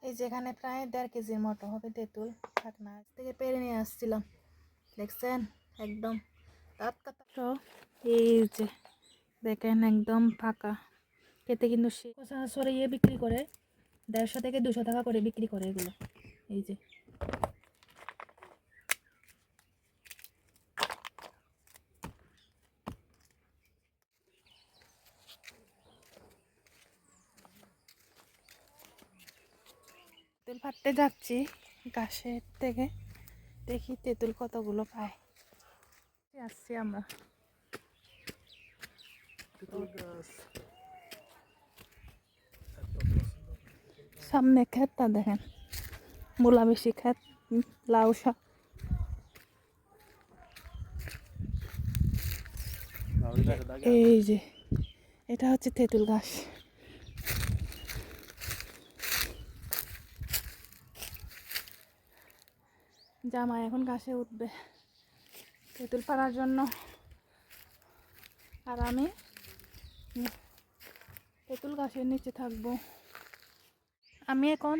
এই যেখানে প্রায় 1.5 কেজির মতো হবে তেঁতুল ঢাকনা থেকে পেরে নিয়ে আসছিলাম। দেখছেন একদম টাটকা। এই যে দেখেন একদম ফাঁকা, খেতে কিন্তু সচরাচর বিক্রি করে 150 থেকে 200 টাকা করে বিক্রি করে এগুলো। এই যে তেঁতুল ফাটতে যাচ্ছি গাছের থেকে, দেখি তেঁতুল কতগুলো পাই। আসছি আমরা সামনে ক্ষেতটা দেখেন, মূলা বেশি ক্ষেত, লাউ শাক। এই যে এটা হচ্ছে তেঁতুল গাছ। জামাই এখন গাছে উঠবে তেঁতুল পাড়ার জন্য, আর আমি তেঁতুল গাছের নিচে থাকবো। আমি এখন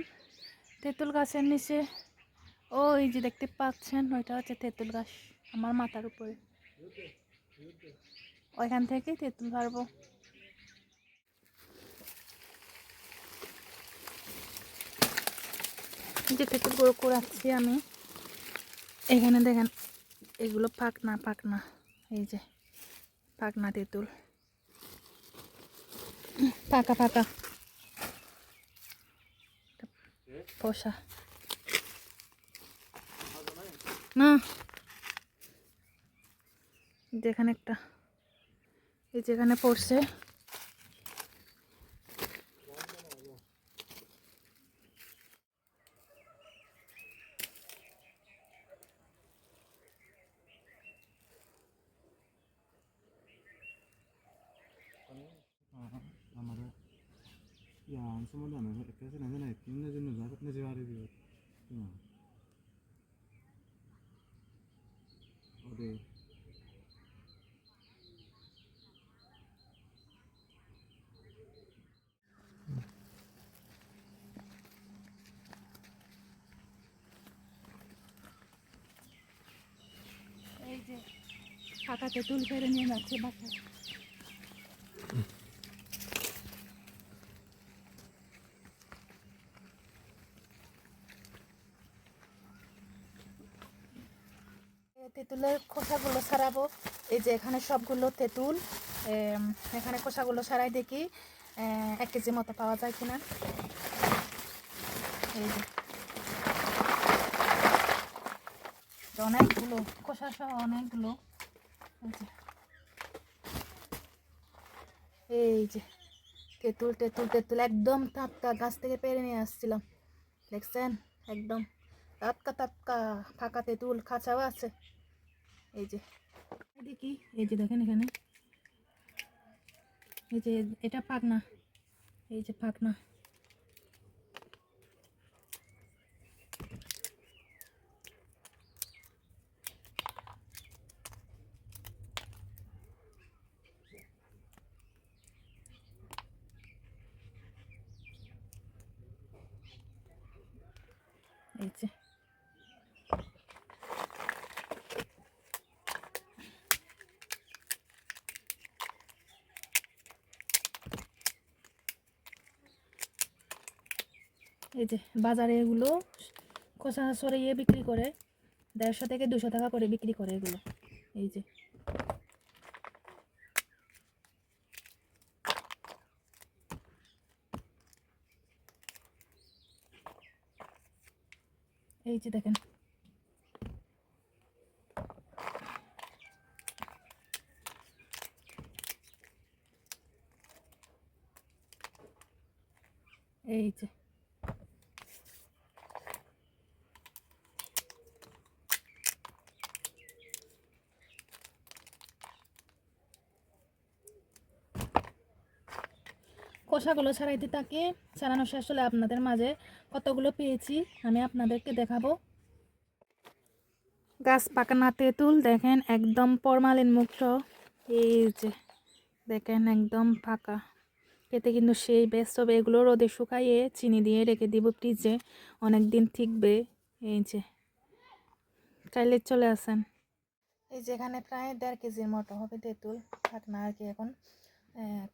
তেঁতুল গাছের নিচে, ওই যে দেখতে পাচ্ছেন ওইটা হচ্ছে তেঁতুল গাছ আমার মাথার উপরে, ওইখান থেকে তেঁতুল পারবো। যে তেঁতুলগুলো কুড়াচ্ছি আমি, এখানে দেখেন এগুলো পাকনা, এই যে পাকনা তেঁতুল, ফাঁকা পোষা না, যেখানে একটা এই যেখানে পড়ছে। 야, 안 쓰면 안 해. 그래서 내년에 김내주는 나도 내지 말이지. 어디? এই যে ফাঁকা তেঁতুল ফেরে নিয়ে যাচ্ছে বাচ্চা। তেঁতুলের খোসাগুলো ছাড়াবো। এই যে এখানে সবগুলো তেঁতুল, এখানে খোসাগুলো ছাড়াই দেখি 1 কেজি মতো পাওয়া যায় কিনা। এই যে অনেকগুলো খোসা সহ অনেকগুলো। এই যে তেঁতুল একদম টাটকা, গাছ থেকে পেরে নিয়ে আসছিলাম। দেখছেন একদম টাটকা ফাঁকা তেঁতুল, খাঁচাও আছে। এই যে দেখি, এই যে দেখেন এখানে, এই যে এটা পাকনা, এই যে পাকনা। এই যে বাজারে এগুলো খোসা সরিয়ে বিক্রি করে 150 থেকে 200 টাকা করে বিক্রি করে এগুলো। এই যে দেখেন, এই যে খোসাগুলো ছাড়াইতে থাকে, ছাড়ানো শেষ হলে আপনাদের মাঝে কতগুলো পেয়েছি আমি আপনাদেরকে দেখাবো। গাছ পাকানা তেঁতুল দেখেন একদম ফরমালিন মুক্ত। এই যে দেখেন একদম ফাঁকা, খেতে কিন্তু সেই বেস্ট হবে। এগুলো রোদে শুকাইয়ে চিনি দিয়ে রেখে দিব ফ্রিজে, অনেক দিন ঠিকবে। এই যে চাইলে চলে আসেন। এই যেখানে প্রায় 1.5 কেজির মতো হবে তেঁতুল, থাক না আর কি। এখন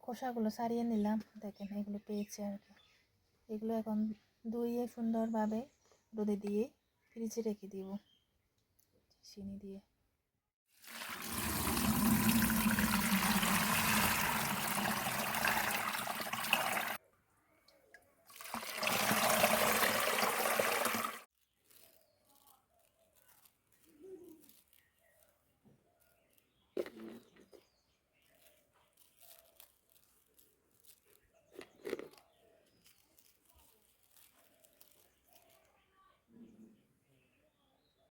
খোসাগুলো ছাড়িয়ে নিলাম, দেখেন এগুলো পেয়েছি আর কি। এগুলো এখন ধুয়ে সুন্দরভাবে রোদে দিয়ে ফ্রিজে রেখে দিব চিনি দিয়ে।